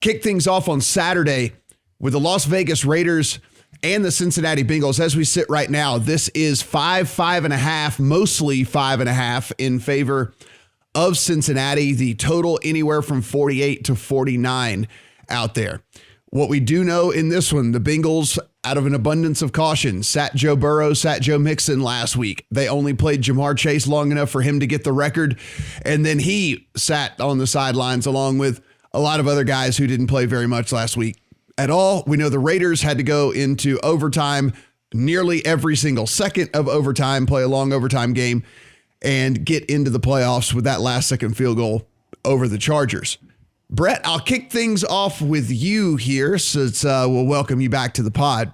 kick things off on Saturday with the Las Vegas Raiders and the Cincinnati Bengals. As we sit right now, this is 5.5, mostly 5.5 in favor of Cincinnati. The total anywhere from 48 to 49 out there. What we do know in this one, the Bengals, out of an abundance of caution, sat Joe Burrow, sat Joe Mixon last week. They only played Jamar Chase long enough for him to get the record, and then he sat on the sidelines along with a lot of other guys who didn't play very much last week at all. We know the Raiders had to go into overtime nearly every single second of overtime, play a long overtime game, and get into the playoffs with that last second field goal over the Chargers. Brett, I'll kick things off with you here since we'll welcome you back to the pod.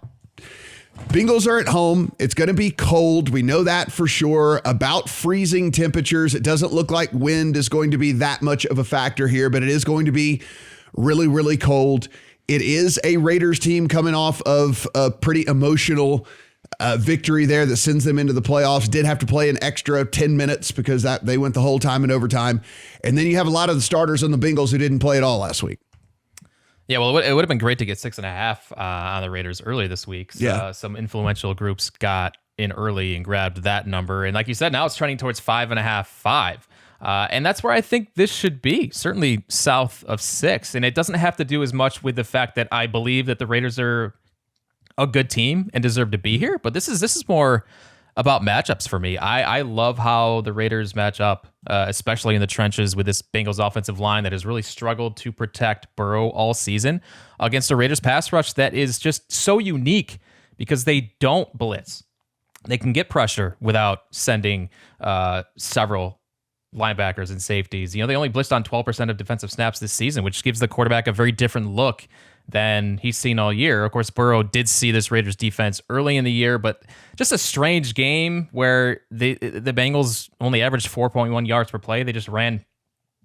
Bengals are at home. It's going to be cold. We know that for sure. About freezing temperatures. It doesn't look like wind is going to be that much of a factor here, but it is going to be really, really cold. It is a Raiders team coming off of a pretty emotional victory there that sends them into the playoffs. Did have to play an extra 10 minutes because they went the whole time in overtime. And then you have a lot of the starters on the Bengals who didn't play at all last week. Yeah, well, it would have been great to get 6.5 on the Raiders early this week. So, some influential groups got in early and grabbed that number. And like you said, now it's trending towards 5.5, 5. And that's where I think this should be, certainly south of 6. And it doesn't have to do as much with the fact that I believe that the Raiders are a good team and deserve to be here. But this is more about matchups for me. I love how the Raiders match up, especially in the trenches with this Bengals offensive line that has really struggled to protect Burrow all season against a Raiders pass rush that is just so unique because they don't blitz. They can get pressure without sending several linebackers and safeties. They only blitzed on 12% of defensive snaps this season, which gives the quarterback a very different look than he's seen all year. Of course, Burrow did see this Raiders defense early in the year, but just a strange game where the Bengals only averaged 4.1 yards per play. They just ran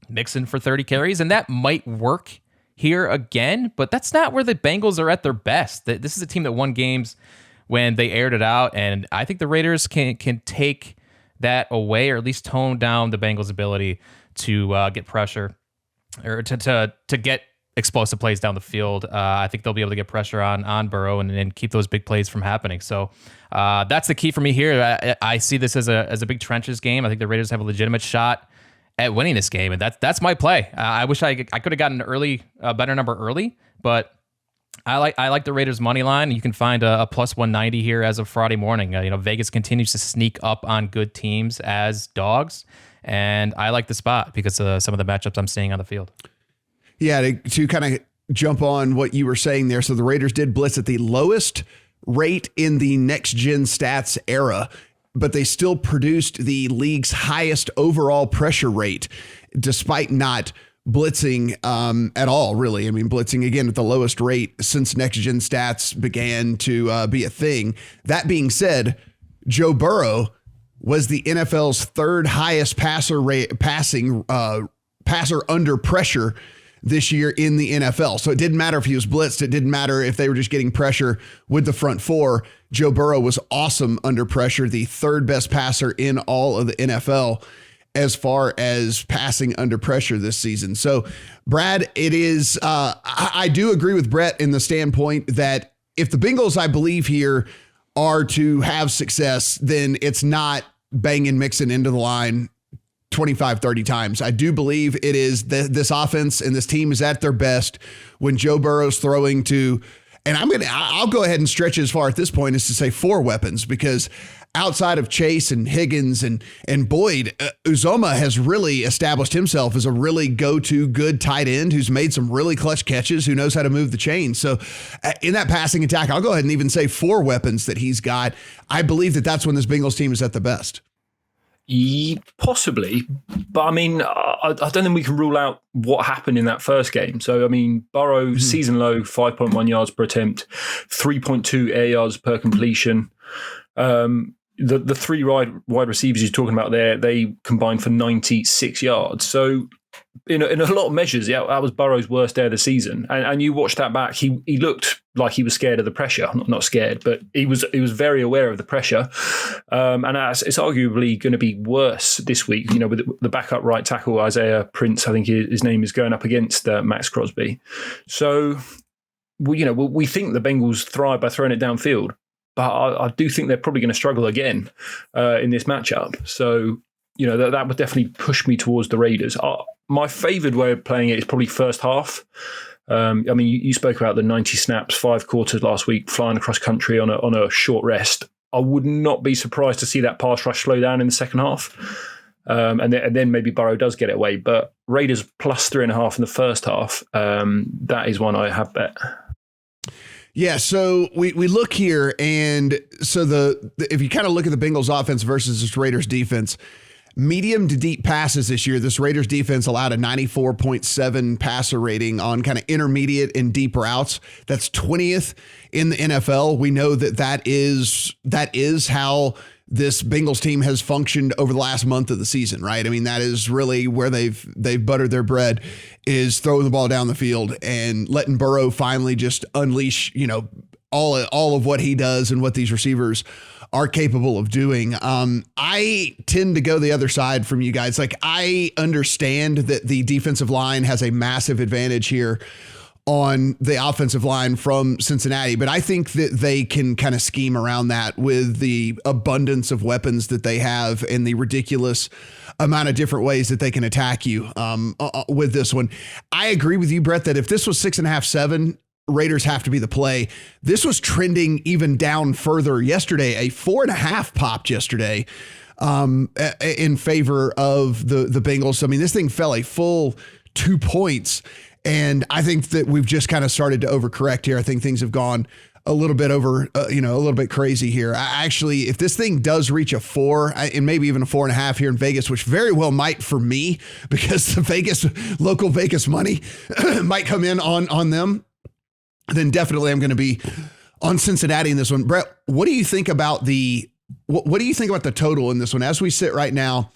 Mixon for 30 carries, and that might work here again, but that's not where the Bengals are at their best. This is a team that won games when they aired it out, and I think the Raiders can take that away, or at least tone down the Bengals' ability to get pressure or to get explosive plays down the field. I think they'll be able to get pressure on Burrow and keep those big plays from happening. So that's the key for me here. I see this as a big trenches game. I think the Raiders have a legitimate shot at winning this game, and that's my play. I wish I could have gotten an better number early, but I like the Raiders money line. You can find a plus 190 here as of Friday morning. Vegas continues to sneak up on good teams as dogs, and I like the spot because of some of the matchups I'm seeing on the field. Yeah, to kind of jump on what you were saying there. So the Raiders did blitz at the lowest rate in the next-gen stats era, but they still produced the league's highest overall pressure rate, despite not blitzing at all, really. I mean, blitzing, again, at the lowest rate since next-gen stats began to be a thing. That being said, Joe Burrow was the NFL's third highest passer under pressure this year in the NFL. So it didn't matter if he was blitzed. It didn't matter if they were just getting pressure with the front four. Joe Burrow was awesome under pressure, the third best passer in all of the NFL as far as passing under pressure this season. So, Brad, it is, I do agree with Brett in the standpoint that if the Bengals, I believe here, are to have success, then it's not banging Mixon into the line 25, 30 times. I do believe it is this offense and this team is at their best when Joe Burrow's throwing to, and I'll go ahead and stretch as far at this point as to say 4 weapons, because outside of Chase and Higgins and Boyd, Uzomah has really established himself as a really go-to good tight end who's made some really clutch catches, who knows how to move the chain. So in that passing attack, I'll go ahead and even say 4 weapons that he's got. I believe that that's when this Bengals team is at the best. Possibly, but I mean, I don't think we can rule out what happened in that first game. So, I mean, Burrow, season low, 5.1 yards per attempt, 3.2 air yards per completion. The 3 wide receivers you're talking about there, they combined for 96 yards. So, in a lot of measures, yeah, that was Burrow's worst day of the season. And you watch that back, he looked like he was scared of the pressure. Not scared, but he was very aware of the pressure. And it's arguably going to be worse this week, with the backup right tackle, Isaiah Prince, I think his name is, going up against Max Crosby. So, we think the Bengals thrive by throwing it downfield, but I do think they're probably going to struggle again in this matchup. So, that would definitely push me towards the Raiders. My favoured way of playing it is probably first half. You spoke about the 90 snaps, 5 quarters last week, flying across country on a short rest. I would not be surprised to see that pass rush slow down in the second half. And then maybe Burrow does get it away. But Raiders plus 3.5 in the first half, that is one I have bet. Yeah, so we look here, and so if you kind of look at the Bengals offense versus this Raiders defense, medium to deep passes this year, this Raiders defense allowed a 94.7 passer rating on kind of intermediate and deep routes. That's 20th in the NFL. We know that is how this Bengals team has functioned over the last month of the season, right? I mean, that is really where they've buttered their bread, is throwing the ball down the field and letting Burrow finally just unleash, all of what he does and what these receivers are capable of doing. I tend to go the other side from you guys. Like, I understand that the defensive line has a massive advantage here on the offensive line from Cincinnati, but I think that they can kind of scheme around that with the abundance of weapons that they have and the ridiculous amount of different ways that they can attack you with this one. I agree with you, Brett, that if this was 6.5, 7, Raiders have to be the play. This was trending even down further yesterday. A 4.5 popped yesterday in favor of the Bengals. I mean, this thing fell a full 2 points, and I think that we've just kind of started to overcorrect here. I think things have gone a little bit over, a little bit crazy here. Actually, if this thing does reach a 4 and maybe even a 4.5 here in Vegas, which very well might for me, because the local Vegas money might come in on them, then definitely I'm going to be on Cincinnati in this one. Brett, what do you think about what do you think about the total in this one? As we sit right now,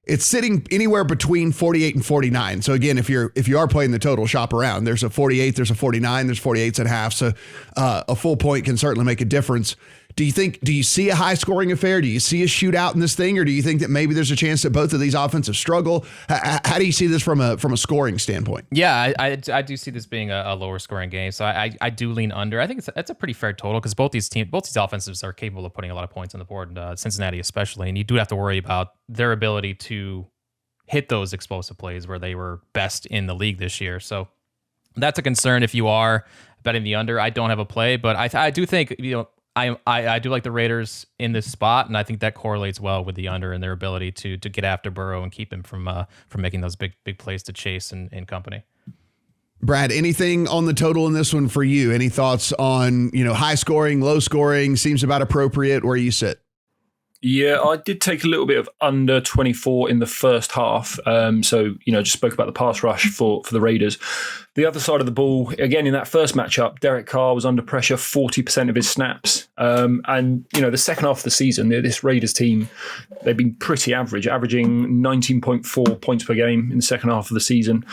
it's sitting anywhere between 48 and 49. So again, if you are playing the total, shop around. There's a 48, there's a 49, there's 48.5. So a full point can certainly make a difference. Do you see a high scoring affair? Do you see a shootout in this thing? Or do you think that maybe there's a chance that both of these offenses struggle? How do you see this from a scoring standpoint? Yeah, I do see this being a lower scoring game. So I do lean under. I think it's a pretty fair total, because both these offenses are capable of putting a lot of points on the board, Cincinnati especially. And you do have to worry about their ability to hit those explosive plays where they were best in the league this year. So that's a concern if you are betting the under. I don't have a play, but I do think, I do like the Raiders in this spot, and I think that correlates well with the under and their ability to get after Burrow and keep him from making those big plays to Chase and company. Brad, anything on the total in this one for you? Any thoughts on high scoring, low scoring? Seems about appropriate where you sit. Yeah, I did take a little bit of under 24 in the first half. Just spoke about the pass rush for the Raiders. The other side of the ball, again, in that first matchup, Derek Carr was under pressure 40% of his snaps. The second half of the season, this Raiders team, they've been pretty average, averaging 19.4 points per game in the second half of the season.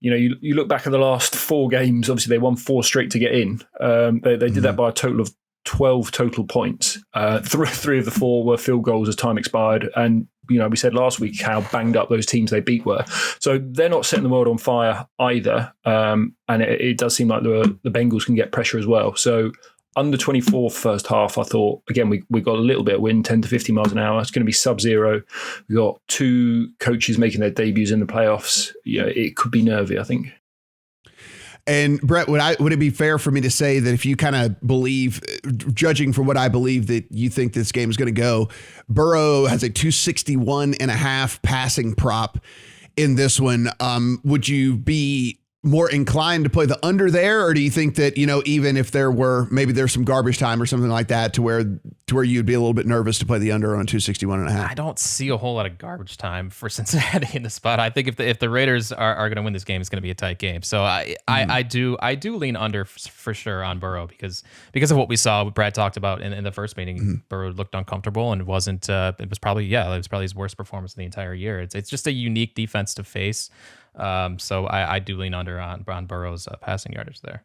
You look back at the last 4 games, obviously they won 4 straight to get in. They did that by a total of 12 total points. 3 of the 4 were field goals as time expired. And, we said last week how banged up those teams they beat were. So they're not setting the world on fire either. And it does seem like the Bengals can get pressure as well. So under 24 first half, I thought, again, we got a little bit of wind, 10 to 50 miles an hour. It's going to be sub-zero. We got 2 coaches making their debuts in the playoffs. It could be nervy, I think. And Brett, would it be fair for me to say that if you kind of believe, judging from what I believe, that you think this game is going to go, Burrow has a 261.5 passing prop in this one. Would you be more inclined to play the under there, or do you think that even if there's some garbage time or something like that to where you'd be a little bit nervous to play the under on 261.5? I don't see a whole lot of garbage time for Cincinnati in the spot. I think if the Raiders are going to win this game, it's going to be a tight game. So I do lean under for sure on Burrow because of what we saw. What Brad talked about in the first meeting. Mm-hmm. Burrow looked uncomfortable and wasn't. It was probably his worst performance of the entire year. It's just a unique defense to face. So I do lean under on Burrow's passing yardage there.